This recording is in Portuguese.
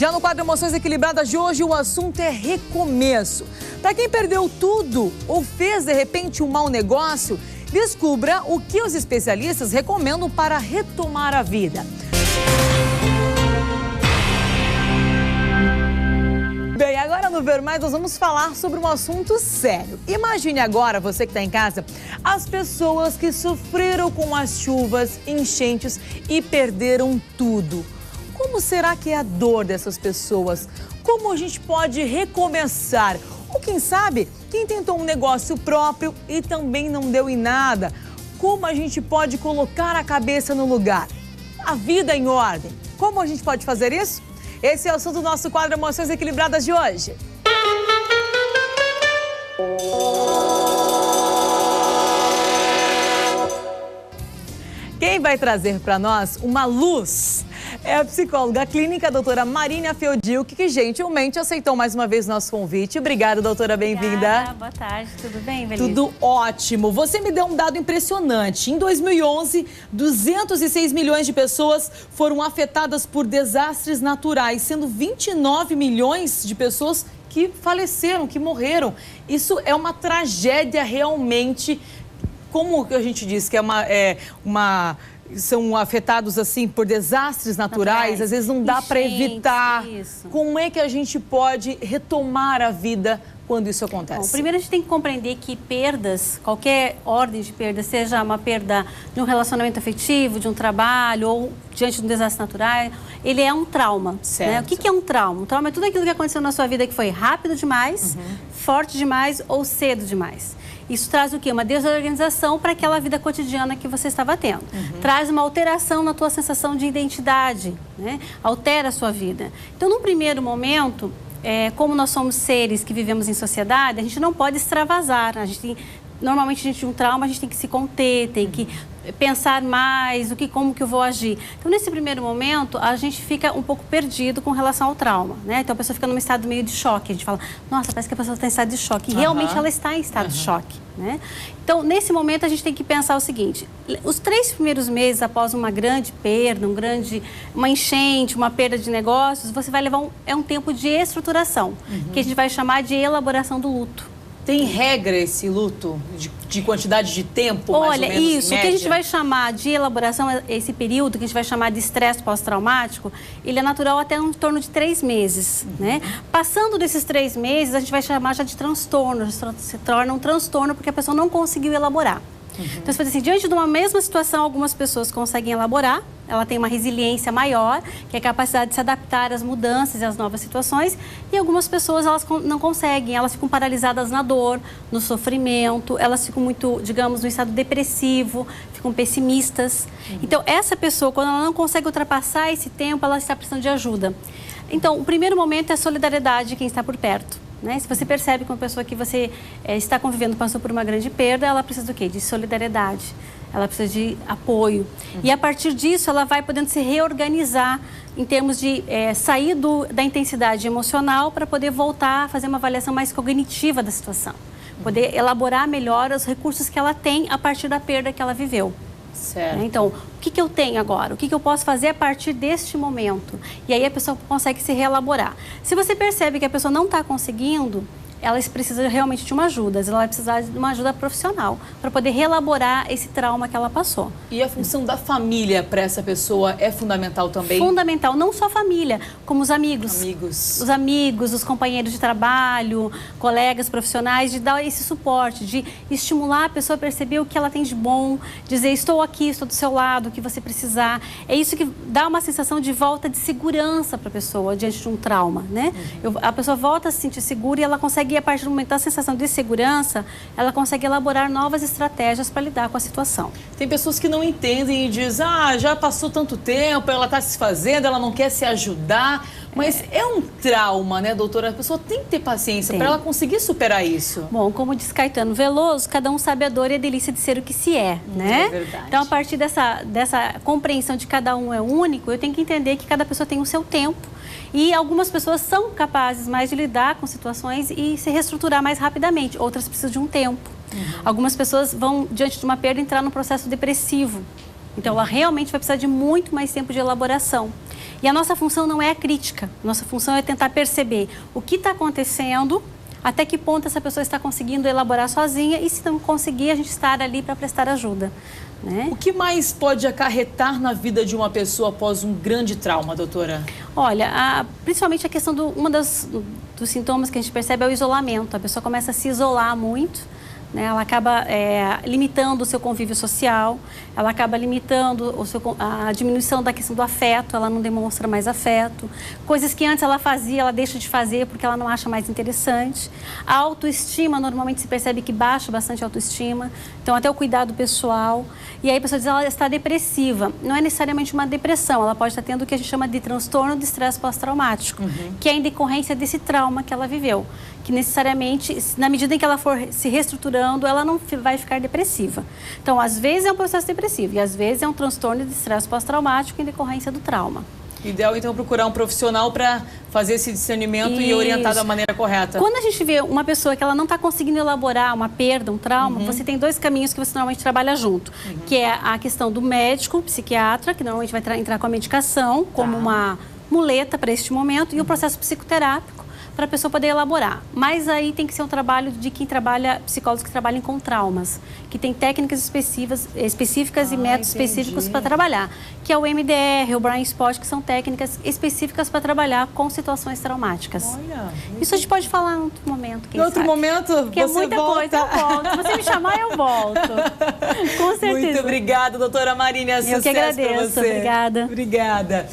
Já no quadro Emoções Equilibradas de hoje, o assunto é recomeço. Para quem perdeu tudo ou fez, de repente, um mau negócio, descubra o que os especialistas recomendam para retomar a vida. Bem, agora no Ver Mais nós vamos falar sobre um assunto sério. Imagine agora, você que está em casa, as pessoas que sofreram com as chuvas, enchentes e perderam tudo. Como será que é a dor dessas pessoas? Como a gente pode recomeçar? Ou quem sabe, quem tentou um negócio próprio e também não deu em nada? Como a gente pode colocar a cabeça no lugar? A vida em ordem. Como a gente pode fazer isso? Esse é o assunto do nosso quadro Emoções Equilibradas de hoje. Quem vai trazer para nós uma luz é a psicóloga clínica, a doutora Marília Feodil, que gentilmente aceitou mais uma vez o nosso convite. Obrigada, doutora, bem-vinda. Boa tarde, tudo bem, Belisa? Tudo ótimo. Você me deu um dado impressionante. Em 2011, 206 milhões de pessoas foram afetadas por desastres naturais, sendo 29 milhões de pessoas que faleceram, que morreram. Isso é uma tragédia realmente. Como a gente diz que são afetados assim por desastres naturais, às vezes não dá para evitar. Isso. Como é que a gente pode retomar a vida quando isso acontece? Bom, primeiro a gente tem que compreender que perdas, qualquer ordem de perda, seja uma perda de um relacionamento afetivo, de um trabalho ou diante de um desastre natural, ele é um trauma. Certo. Né? O que é um trauma? Um trauma é tudo aquilo que aconteceu na sua vida que foi rápido demais, forte demais ou cedo demais. Isso traz o quê? Uma desorganização para aquela vida cotidiana que você estava tendo. Traz uma alteração na tua sensação de identidade, né? Altera a sua vida. Então, num primeiro momento, como nós somos seres que vivemos em sociedade, a gente não pode extravasar. Normalmente, a gente um trauma, a gente tem que se conter, tem que pensar mais, como que eu vou agir. Então, nesse primeiro momento, a gente fica um pouco perdido com relação ao trauma, né? Então, a pessoa fica num estado meio de choque. A gente fala, nossa, parece que a pessoa está em estado de choque. E realmente ela está em estado de choque, né? Então, nesse momento, a gente tem que pensar o seguinte, os 3 primeiros meses após uma grande perda, uma enchente, uma perda de negócios, você vai levar um tempo de estruturação, que a gente vai chamar de elaboração do luto. Tem regra esse luto de quantidade de tempo, mais Olha, ou menos, isso, o que a gente vai chamar de elaboração, esse período que a gente vai chamar de estresse pós-traumático, ele é natural até em torno de 3 meses, né? Passando desses 3 meses, a gente vai chamar já de transtorno, se torna um transtorno porque a pessoa não conseguiu elaborar. Então, você assim, diante de uma mesma situação, algumas pessoas conseguem elaborar, ela tem uma resiliência maior, que é a capacidade de se adaptar às mudanças e às novas situações, e algumas pessoas elas não conseguem, elas ficam paralisadas na dor, no sofrimento, elas ficam muito, digamos, no estado depressivo, ficam pessimistas. Então, essa pessoa, quando ela não consegue ultrapassar esse tempo, ela está precisando de ajuda. Então, o primeiro momento é a solidariedade de quem está por perto. Né? Se você percebe que uma pessoa que você está convivendo passou por uma grande perda, ela precisa do quê? De solidariedade, ela precisa de apoio. E a partir disso, ela vai podendo se reorganizar em termos de sair da intensidade emocional para poder voltar a fazer uma avaliação mais cognitiva da situação. Poder elaborar melhor os recursos que ela tem a partir da perda que ela viveu. Certo. Então, o que eu tenho agora? O que eu posso fazer a partir deste momento? E aí a pessoa consegue se reelaborar. Se você percebe que a pessoa não está conseguindo, ela precisa realmente de uma ajuda. Ela vai precisar de uma ajuda profissional para poder reelaborar esse trauma que ela passou. E a função da família para essa pessoa é fundamental também? Fundamental, não só a família, como os amigos. Amigos. Os amigos, os companheiros de trabalho, colegas profissionais, de dar esse suporte, de estimular a pessoa a perceber o que ela tem de bom, dizer, estou aqui, estou do seu lado, o que você precisar. É isso que dá uma sensação de volta de segurança para a pessoa diante de um trauma, né? A pessoa volta a se sentir segura e ela consegue, a partir do momento da sensação de segurança, ela consegue elaborar novas estratégias para lidar com a situação. Tem pessoas que não entendem e dizem, já passou tanto tempo, ela está se fazendo, ela não quer se ajudar. Mas é um trauma, né, doutora? A pessoa tem que ter paciência para ela conseguir superar isso. Bom, como diz Caetano Veloso, cada um sabe a dor e a delícia de ser o que se é, né? É verdade. Então, a partir dessa compreensão de cada um é único, eu tenho que entender que cada pessoa tem o seu tempo. E algumas pessoas são capazes mais de lidar com situações e se reestruturar mais rapidamente. Outras precisam de um tempo. Algumas pessoas vão, diante de uma perda, entrar num processo depressivo. Então, ela realmente vai precisar de muito mais tempo de elaboração. E a nossa função não é a crítica, nossa função é tentar perceber o que está acontecendo, até que ponto essa pessoa está conseguindo elaborar sozinha e, se não conseguir, a gente estar ali para prestar ajuda. Né? O que mais pode acarretar na vida de uma pessoa após um grande trauma, doutora? Olha, principalmente a questão dos sintomas que a gente percebe é o isolamento. A pessoa começa a se isolar muito, né? Ela acaba limitando o seu convívio social, ela acaba limitando a diminuição da questão do afeto, ela não demonstra mais afeto. Coisas que antes ela fazia, ela deixa de fazer porque ela não acha mais interessante. A autoestima, normalmente se percebe que baixa bastante a autoestima, então até o cuidado pessoal. E aí a pessoa diz que ela está depressiva. Não é necessariamente uma depressão, ela pode estar tendo o que a gente chama de transtorno de estresse pós-traumático, que é em decorrência desse trauma que ela viveu. Que necessariamente, na medida em que ela for se reestruturando, ela não vai ficar depressiva. Então, às vezes é um processo depressivo e às vezes é um transtorno de estresse pós-traumático em decorrência do trauma. Ideal, então, procurar um profissional para fazer esse discernimento e orientar da maneira correta. Quando a gente vê uma pessoa que ela não está conseguindo elaborar uma perda, um trauma, você tem dois caminhos que você normalmente trabalha junto, que é a questão do médico, psiquiatra, que normalmente vai entrar com a medicação como uma muleta para este momento, e o processo psicoterápico, para a pessoa poder elaborar. Mas aí tem que ser um trabalho de quem trabalha, psicólogos que trabalham com traumas, que tem técnicas específicas e métodos específicos para trabalhar, que é o MDR, o Brain Spot, que são técnicas específicas para trabalhar com situações traumáticas. Olha, isso a gente pode falar em outro momento, quem sabe. Em outro momento, porque você é muita volta. coisa, eu volto. Se você me chamar, eu volto. Com certeza. Muito obrigada, doutora Marine. Eu que agradeço. Pra você. Obrigada. Obrigada.